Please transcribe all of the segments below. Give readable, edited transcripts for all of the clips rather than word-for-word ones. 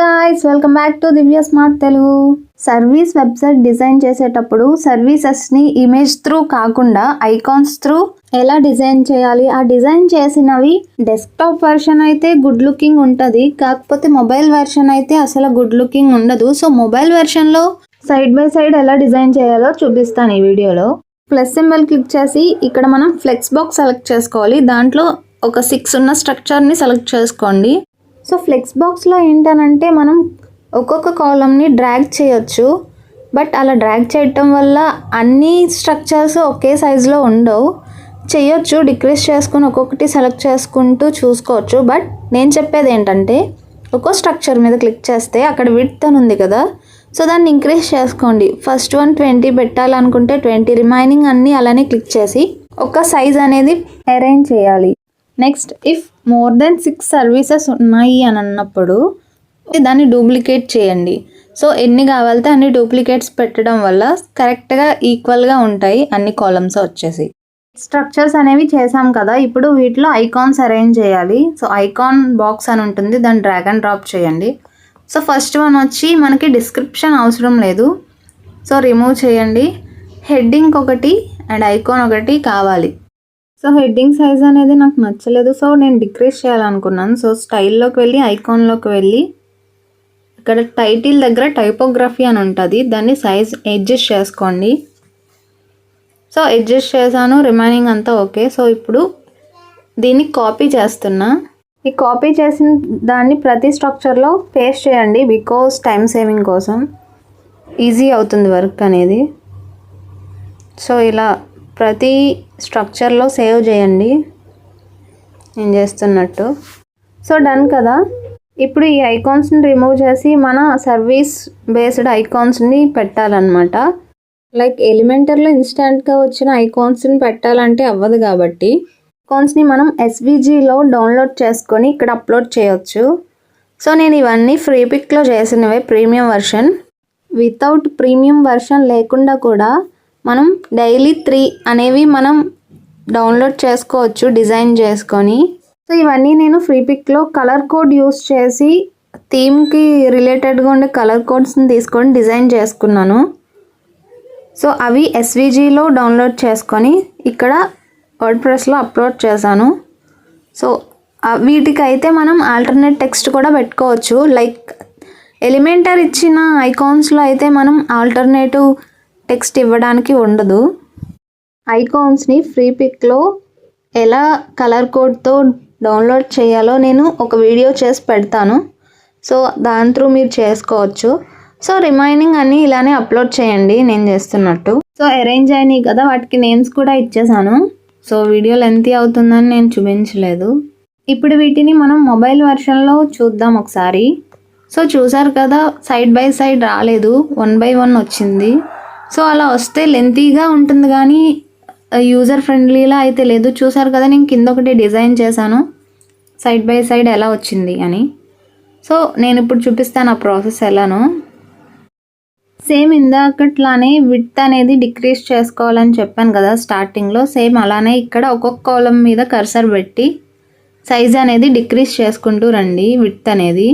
guys, welcome back to Divya Smart Telugu. Service website design చేసేటప్పుడు services ని image through కాకుండా icons through ఎలా design చేయాలి. ఆ డిజైన్ చేసినవి డెస్క్టాప్ వర్షన్ అయితే గుడ్ లుకింగ్ ఉంటుంది, కాకపోతే మొబైల్ వర్షన్ అయితే అసలు గుడ్ లుకింగ్ ఉండదు. సో మొబైల్ వర్షన్ లో సైడ్ బై సైడ్ ఎలా డిజైన్ చేయాలో చూపిస్తాను ఈ వీడియోలో. ప్లస్ సింబల్ క్లిక్ చేసి ఇక్కడ మనం ఫ్లెక్స్ బాక్స్ సెలెక్ట్ చేసుకోవాలి. దాంట్లో ఒక 6 ఉన్న స్ట్రక్చర్ని సెలెక్ట్ చేసుకోండి. సో ఫ్లెక్స్ బాక్స్లో ఏంటనంటే మనం ఒక్కొక్క కాలమ్ని డ్రాగ్ చేయొచ్చు, బట్ అలా డ్రాగ్ చేయటం వల్ల అన్ని స్ట్రక్చర్స్ ఒకే సైజులో ఉండవు. చేయొచ్చు, డిక్రీస్ చేసుకుని ఒక్కొక్కటి సెలెక్ట్ చేసుకుంటూ చూసుకోవచ్చు. బట్ నేను చెప్పేది ఏంటంటే ఒక్కో స్ట్రక్చర్ మీద క్లిక్ చేస్తే అక్కడ విడ్త్ అని ఉంది కదా, సో దాన్ని ఇంక్రీజ్ చేసుకోండి. ఫస్ట్ 20 పెట్టాలనుకుంటే 20, రిమైనింగ్ అన్నీ అలానే క్లిక్ చేసి ఒక సైజ్ అనేది అరేంజ్ చేయాలి. Next, if more than 6 services ఉన్నాయి అని అన్నప్పుడు దాన్ని డూప్లికేట్ చేయండి. సో ఎన్ని కావాలితే అన్ని డూప్లికేట్స్ పెట్టడం వల్ల కరెక్ట్గా ఈక్వల్గా ఉంటాయి అన్ని కాలమ్స్ వచ్చేసి. స్ట్రక్చర్స్ అనేవి చేసాం కదా, ఇప్పుడు వీటిలో ఐకాన్స్ అరేంజ్ చేయాలి. సో ఐకాన్ బాక్స్ అని ఉంటుంది, దాన్ని డ్రాగ్ అండ్ డ్రాప్ చేయండి. సో ఫస్ట్ వన్ వచ్చి మనకి డిస్క్రిప్షన్ అవసరం లేదు, సో రిమూవ్ చేయండి. హెడ్డింగ్ ఒకటి అండ్ ఐకాన్ ఒకటి కావాలి. సో హెడ్డింగ్ సైజ్ అనేది నాకు నచ్చలేదు, సో నేను డిక్రీస్ చేయాలనుకున్నాను. సో స్టైల్లోకి వెళ్ళి ఐకాన్లోకి వెళ్ళి ఇక్కడ టైటిల్ దగ్గర టైపోగ్రఫీ అని ఉంటుంది, దాన్ని సైజ్ అడ్జస్ట్ చేసుకోండి. సో అడ్జస్ట్ చేశాను, రిమైనింగ్ అంతా ఓకే. సో ఇప్పుడు దీన్ని కాపీ చేస్తున్నా. ఈ కాపీ చేసిన దాన్ని ప్రతి స్ట్రక్చర్లో పేస్ట్ చేయండి, బికాస్ టైం సేవింగ్ కోసం ఈజీ అవుతుంది వర్క్ అనేది. సో ఇలా ప్రతి స్ట్రక్చర్లో సేవ్ చేయండి నేను చేస్తున్నట్టు. సో డన్ కదా. ఇప్పుడు ఈ ఐకాన్స్ని రిమూవ్ చేసి మన సర్వీస్ బేస్డ్ ఐకాన్స్ని పెట్టాలన్నమాట. లైక్ ఎలిమెంటర్లో ఇన్స్టెంట్గా వచ్చిన ఐకాన్స్ని పెట్టాలంటే అవ్వదు కాబట్టి ఐకాన్స్ని మనం ఎస్విజిలో డౌన్లోడ్ చేసుకొని ఇక్కడ అప్లోడ్ చేయొచ్చు. సో నేను ఇవన్నీ ఫ్రీ పిక్లో చేసినవే, premium version. Without premium version లేకుండా కూడా మనం డైలీ 3 అనేవి మనం డౌన్లోడ్ చేసుకోవచ్చు డిజైన్ చేసుకొని. సో ఇవన్నీ నేను ఫ్రీ పిక్లో కలర్ కోడ్ యూస్ చేసి థీమ్కి రిలేటెడ్గా ఉండే కలర్ కోడ్స్ని తీసుకొని డిజైన్ చేసుకున్నాను. సో అవి ఎస్విజిలో డౌన్లోడ్ చేసుకొని ఇక్కడ వర్డ్ప్రెస్లో అప్లోడ్ చేశాను. సో వీటికైతే మనం ఆల్టర్నేట్ టెక్స్ట్ కూడా పెట్టుకోవచ్చు. లైక్ ఎలిమెంటర్ ఇచ్చిన ఐకాన్స్లో అయితే మనం ఆల్టర్నేటివ్ టెక్స్ట్ ఇవ్వడానికి ఉండదు. ఐకాన్స్ని ఫ్రీ పిక్లో ఎలా కలర్ కోడ్తో డౌన్లోడ్ చేయాలో నేను ఒక వీడియో చేసి పెడతాను. సో దాని త్రూ మీరు చేసుకోవచ్చు. సో రిమైనింగ్ అన్నీ ఇలానే అప్లోడ్ చేయండి నేను చేస్తున్నట్టు. సో అరేంజ్ అయినాయి కదా, వాటికి నేమ్స్ కూడా ఇచ్చేసాను. సో వీడియో లెంతీ అవుతుందని నేను చూపించలేదు. ఇప్పుడు వీటిని మనం మొబైల్ వర్షన్లో చూద్దాం ఒకసారి. సో చూసారు కదా, సైడ్ బై సైడ్ రాలేదు, 1 by 1 వచ్చింది. సో అలా వస్తే లెంతీగా ఉంటుంది కానీ యూజర్ ఫ్రెండ్లీలా అయితే లేదు. చూసారు కదా, నేను కింద ఒకటి డిజైన్ చేశాను సైడ్ బై సైడ్ ఎలా వచ్చింది అని. సో నేను ఇప్పుడు చూపిస్తాను ఆ ప్రాసెస్ ఎలానో. సేమ్ ఇందాకట్లానే విడ్త్ అనేది డిక్రీజ్ చేసుకోవాలని చెప్పాను కదా స్టార్టింగ్లో, సేమ్ అలానే ఇక్కడ ఒక్కొక్క కాలం మీద కర్సర్ పెట్టి సైజ్ అనేది డిక్రీజ్ చేసుకుంటూ రండి విడ్త్ అనేది.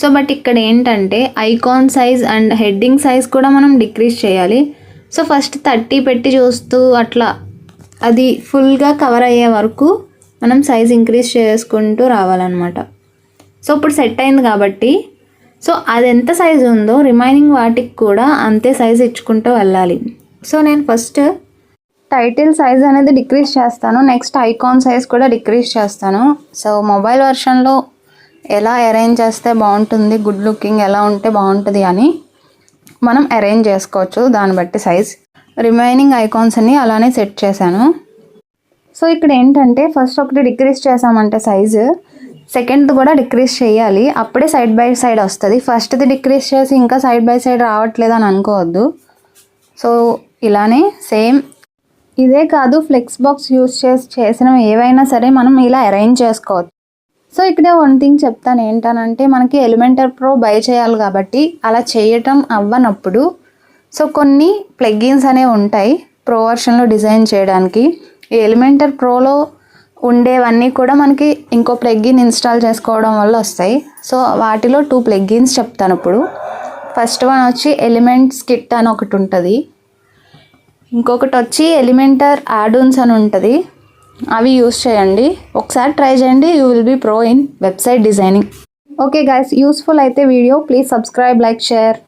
సో బట్ ఇక్కడ ఏంటంటే icon size and heading size కూడా మనం డిక్రీజ్ చేయాలి. సో ఫస్ట్ 30 పెట్టి చూస్తూ అట్లా అది ఫుల్గా కవర్ అయ్యే వరకు మనం సైజ్ ఇంక్రీజ్ చేసుకుంటూ రావాలన్నమాట. సో ఇప్పుడు సెట్ అయింది కాబట్టి సో అది ఎంత సైజ్ ఉందో రిమైనింగ్ వాటికి కూడా అంతే సైజ్ ఇచ్చుకుంటూ వెళ్ళాలి. సో నేను ఫస్ట్ టైటిల్ సైజ్ అనేది డిక్రీజ్ చేస్తాను, నెక్స్ట్ ఐకాన్ సైజ్ కూడా డిక్రీజ్ చేస్తాను. సో మొబైల్ వర్షన్లో ఎలా అరేంజ్ చేస్తే బాగుంటుంది, గుడ్ లుకింగ్ ఎలా ఉంటే బాగుంటుంది అని మనం అరేంజ్ చేసుకోవచ్చు దాన్ని బట్టి సైజ్. రిమైనింగ్ ఐకాన్స్ అన్ని అలానే సెట్ చేశాను. సో ఇక్కడ ఏంటంటే ఫస్ట్ ఒకటి డిక్రీజ్ చేసామంటే సైజు, సెకండ్ కూడా డిక్రీజ్ చేయాలి, అప్పుడే సైడ్ బై సైడ్ వస్తుంది. ఫస్ట్ది డిక్రీజ్ చేసి ఇంకా సైడ్ బై సైడ్ రావట్లేదు అని అనుకోవద్దు. సో ఇలానే సేమ్ ఇదే కాదు, ఫ్లెక్స్ బాక్స్ యూస్ చేసినవి ఏవైనా సరే మనం ఇలా అరేంజ్ చేసుకోవచ్చు. సో ఇక్కడ వన్ థింగ్ చెప్తాను ఏంటనంటే, మనకి ఎలిమెంటర్ ప్రో బై చేయాలి కాబట్టి అలా చేయటం అవ్వనప్పుడు సో కొన్ని ప్లగ్గిన్స్ అనేవి ఉంటాయి ప్రో వర్షన్లో డిజైన్ చేయడానికి. ఈ ఎలిమెంటర్ ప్రోలో ఉండేవన్నీ కూడా మనకి ఇంకో ప్లగ్గిన్ ఇన్స్టాల్ చేసుకోవడం వల్ల వస్తాయి. సో వాటిలో 2 ప్లగ్గిన్స్ చెప్తాను ఇప్పుడు. ఫస్ట్ వన్ వచ్చి ఎలిమెంట్స్ కిట్ అని ఒకటి ఉంటుంది, ఇంకొకటి వచ్చి ఎలిమెంటర్ యాడ్-ఆన్స్ అని ఉంటుంది. అవి యూస్ చేయండి, ఒకసారి ట్రై చేయండి. You will be pro in website designing. Okay guys, useful అయితే video please subscribe, like, share.